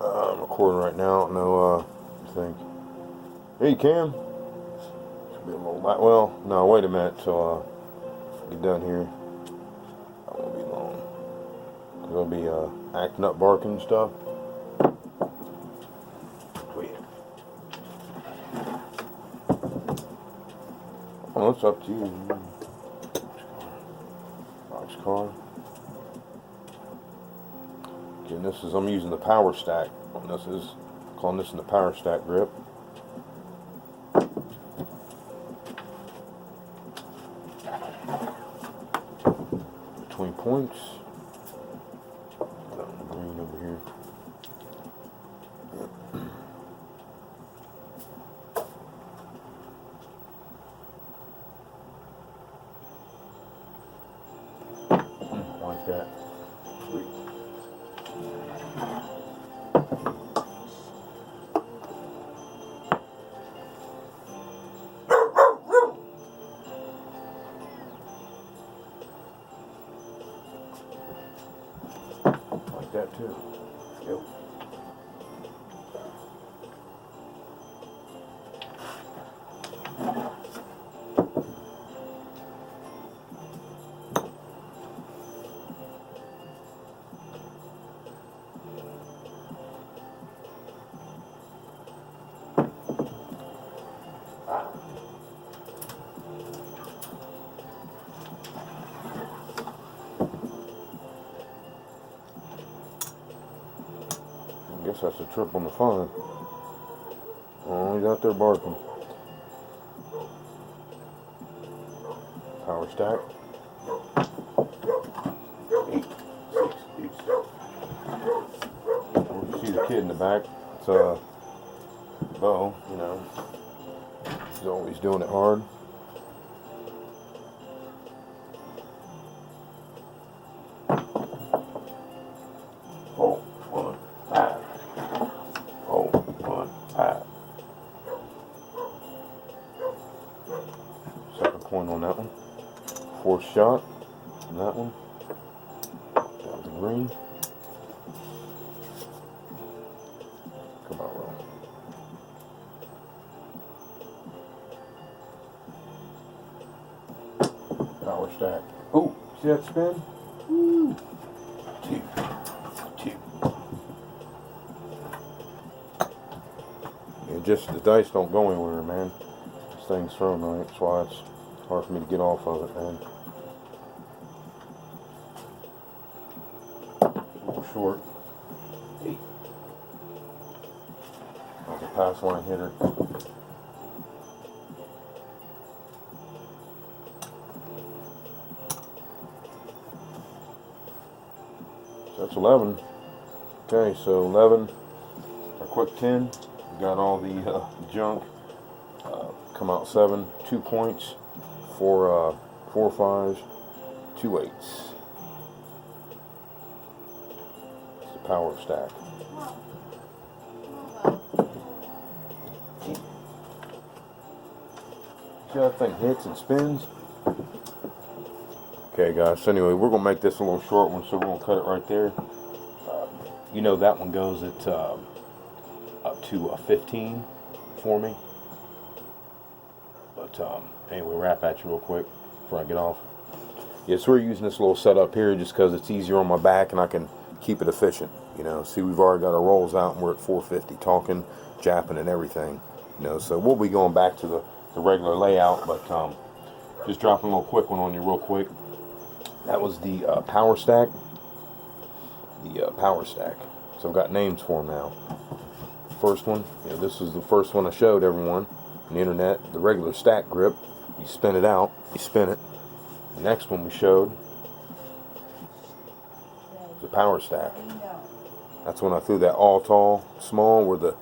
I'm recording right now. I don't know, I think. Hey, Cam. Should be a little light. Well, no, wait a minute till get done here. I won't be long. Cause I'll be acting up, barking and stuff. Oh, it's up to you. Boxcar. Okay, and this is, I'm using the power stack. And this is, calling this in the power stack grip. Between points. Got the green over here. Like that. Sweet. Like that too. Yep. I guess that's a trip on the fun. Oh, he's out there barking. Power stack. 8, 6, 8. You see the kid in the back. It's Bo, you know. He's always doing it hard. Second point on that one. Fourth shot on that one. That was the green. Come on, roll. Power stack. Oh, see that spin? Woo. 2. Yeah, just the dice don't go anywhere, man. This thing's thrown right. That's why it's hard for me to get off of it, man. A little short. 8. That was a pass line hitter. So that's 11. Okay, so 11. A quick 10. We got all the junk. Come out 7. 2 points. 4 5s. 2 8s. It's the power stack. See how that thing hits and spins? Okay, guys, so anyway, we're going to make this a little short one, so we're going to cut it right there. You know that one goes at up to 15 for me. But anyway, wrap at you real quick before I get off. Yes, we're using this little setup here just because it's easier on my back and I can keep it efficient. You know, see, we've already got our rolls out and we're at 450, talking, japping, and everything. You know, so we'll be going back to the regular layout, but just dropping a little quick one on you real quick. That was the power stack. The power stack. So I've got names for them now. First one, you know, this was the first one I showed everyone on the internet. The regular stack grip. You spin it out. You spin it. The next one we showed power stack. That's when I threw that all tall, small, where the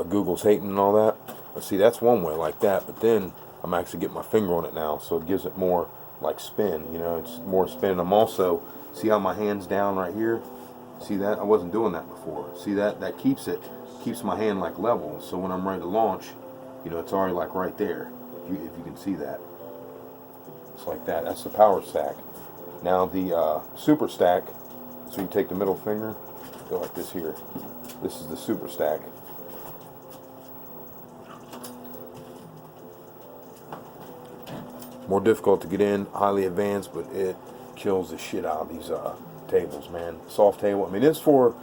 Google's hating and all that. But see, that's one way like that. But then I'm actually getting my finger on it now, so it gives it more like spin. You know, it's more spin. I'm also, see how my hand's down right here? See that? I wasn't doing that before. See that? That keeps my hand like level. So when I'm ready to launch, you know, it's already like right there. If you can see that. It's like that. That's the power stack. Now the super stack, so you take the middle finger, go like this here. This is the super stack. More difficult to get in, highly advanced, but it kills the shit out of these tables, man. Soft table. I mean, it's for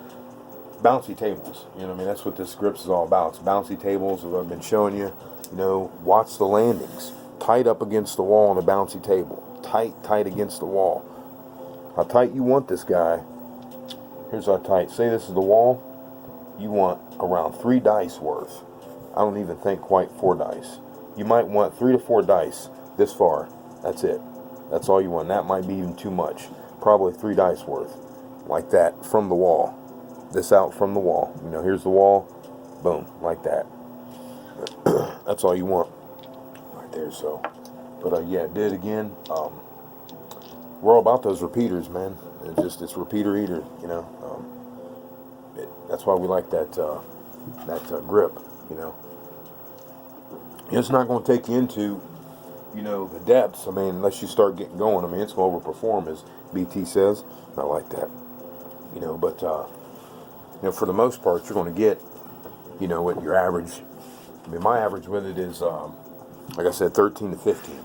bouncy tables. You know what I mean? That's what this grips is all about. It's bouncy tables, as I've been showing you. You know, watch the landings. Tight up against the wall on a bouncy table. Tight against the wall. How tight you want this guy. Here's how tight. Say this is the wall. You want around 3 dice worth. I don't even think quite 4 dice. You might want 3 to 4 dice this far. That's it. That's all you want. That might be even too much. Probably 3 dice worth. Like that from the wall. This out from the wall. You know, here's the wall. Boom. Like that. That's all you want. Right there, so. But yeah, did again. We're all about those repeaters, man. It's repeater eater, you know. That's why we like that grip, you know. It's not going to take you into, you know, the depths. I mean, unless you start getting going. I mean, it's going to overperform, as BT says. Not like that, you know. But you know, for the most part, you're going to get, you know, what your average. I mean, my average with it is, like I said, 13 to 15.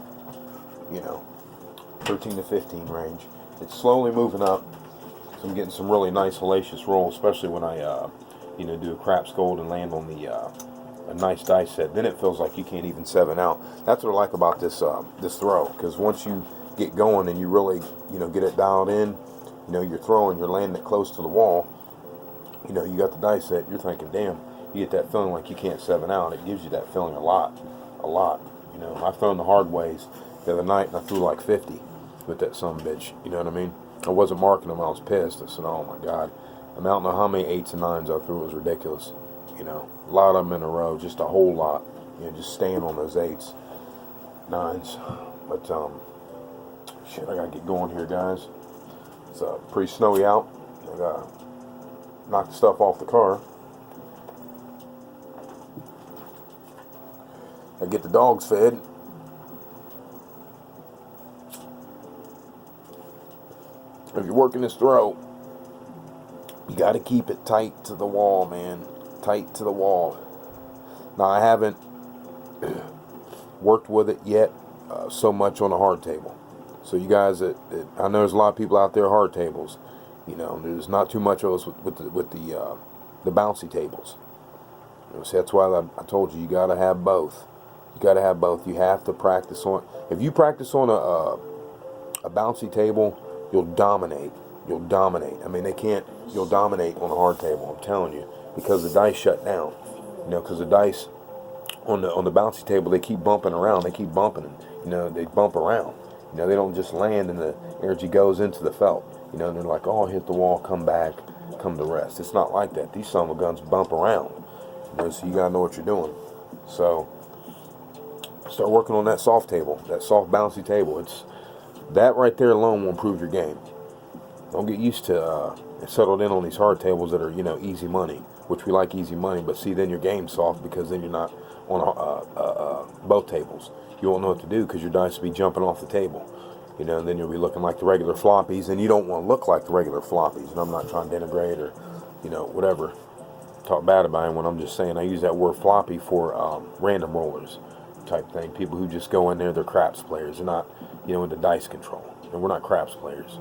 You know, 13 to 15 range. It's slowly moving up. So I'm getting some really nice hellacious rolls, especially when I, you know, do a craps gold and land on the a nice dice set. Then it feels like you can't even 7 out. That's what I like about this this throw, because once you get going and you really, you know, get it dialed in, you know, you're throwing, you're landing it close to the wall. You know, you got the dice set. You're thinking, damn, you get that feeling like you can't 7 out. It gives you that feeling a lot. You know, I've thrown the hard ways the other night and I threw like 50 with that sumbitch. You know what I mean? I wasn't marking them. I was pissed. I said, oh my God. I don't know how many 8s and 9s I threw. It was ridiculous. You know, a lot of them in a row. Just a whole lot. You know, just staying on those 8s, 9s. But, shit, I got to get going here, guys. It's pretty snowy out. I got to knock the stuff off the car. I get the dogs fed. If you're working this throw, you got to keep it tight to the wall, man. Tight to the wall. Now, I haven't worked with it yet so much on a hard table. So you guys, I know there's a lot of people out there hard tables. You know, there's not too much of us with the bouncy tables. You know, so that's why I told you got to have both. You got to have both. You have to practice on. If you practice on a bouncy table, you'll dominate. You'll dominate. I mean, you'll dominate on a hard table, I'm telling you, because the dice shut down. You know, because the dice on the bouncy table, they keep bumping around. They keep bumping. You know, they bump around. You know, they don't just land and the energy goes into the felt. You know, and they're like, oh, hit the wall, come back, come to rest. It's not like that. These son of a guns bump around. You know, so you got to know what you're doing. So start working on that soft table, that soft bouncy table. That right there alone will improve your game. Don't get used to settled in on these hard tables that are, you know, easy money, which we like easy money, but see, then your game's soft because then you're not on both tables. You won't know what to do because your dice will be jumping off the table. You know, and then you'll be looking like the regular floppies, and you don't want to look like the regular floppies. And I'm not trying to denigrate or, you know, whatever, talk bad about it when I'm just saying I use that word floppy for random rollers type thing. People who just go in there, they're craps players. They're not, you know, into dice control. And we're not craps players.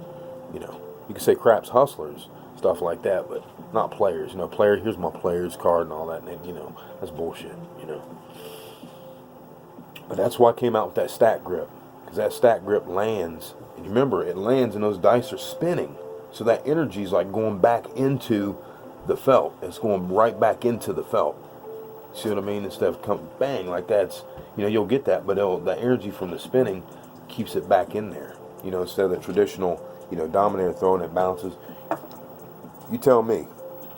You know, you can say craps hustlers, stuff like that, but not players. You know, player, here's my player's card and all that, and you know, that's bullshit, you know. But that's why I came out with that stack grip, because that stack grip lands, and you remember, it lands and those dice are spinning, so that energy is like going back into the felt. It's going right back into the felt. See what I mean? Instead of come bang like that's, you know, you'll get that, but the energy from the spinning keeps it back in there. You know, instead of the traditional, you know, dominator throwing it bounces. You tell me.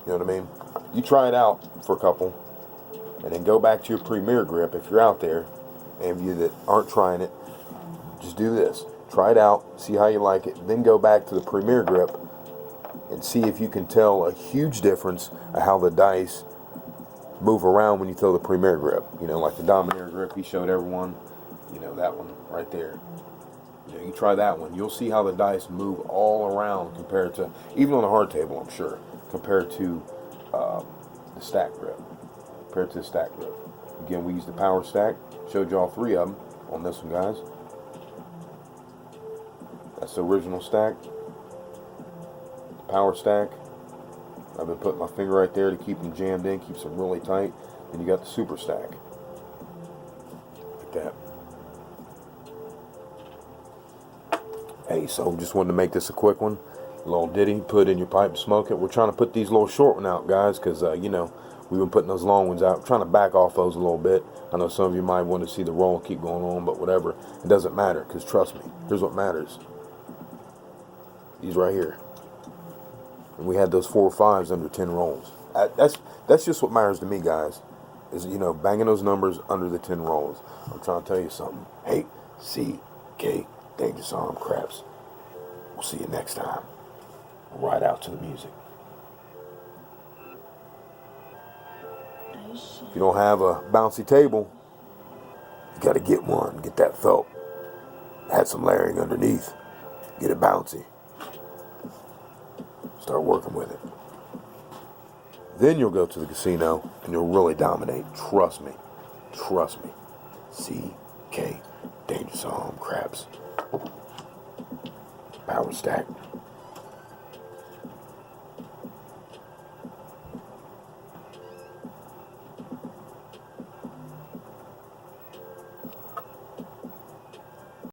You know what I mean? You try it out for a couple, and then go back to your premier grip if you're out there. Any of you that aren't trying it, just do this. Try it out, see how you like it, then go back to the premier grip and see if you can tell a huge difference of how the dice move around when you throw the premier grip. You know, like the Dominator grip he showed everyone. You know, that one right there. You know, you try that one. You'll see how the dice move all around compared to, even on a hard table, I'm sure, compared to the stack grip. Compared to the stack grip. Again, we used the power stack. Showed you all 3 of them on this one, guys. That's the original stack. The power stack. I've been putting my finger right there to keep them jammed in, keeps them really tight. Then you got the super stack. Like that. Hey, so just wanted to make this a quick one. A little ditty, put in your pipe and smoke it. We're trying to put these little short ones out, guys, because, you know, we've been putting those long ones out. We're trying to back off those a little bit. I know some of you might want to see the roll keep going on, but whatever. It doesn't matter, because trust me, here's what matters. These right here. And we had those 4 or 5s under 10 rolls. That's just what matters to me, guys. Is, you know, banging those numbers under the 10 rolls. I'm trying to tell you something. Hey, C.K. Dangerous Arm Craps. We'll see you next time. Right out to the music. If you don't have a bouncy table, you got to get one. Get that felt. Add some layering underneath. Get it bouncy. Start working with it. Then you'll go to the casino and you'll really dominate. Trust me. Trust me. C.K. Dangerous Arm Craps. Power stack.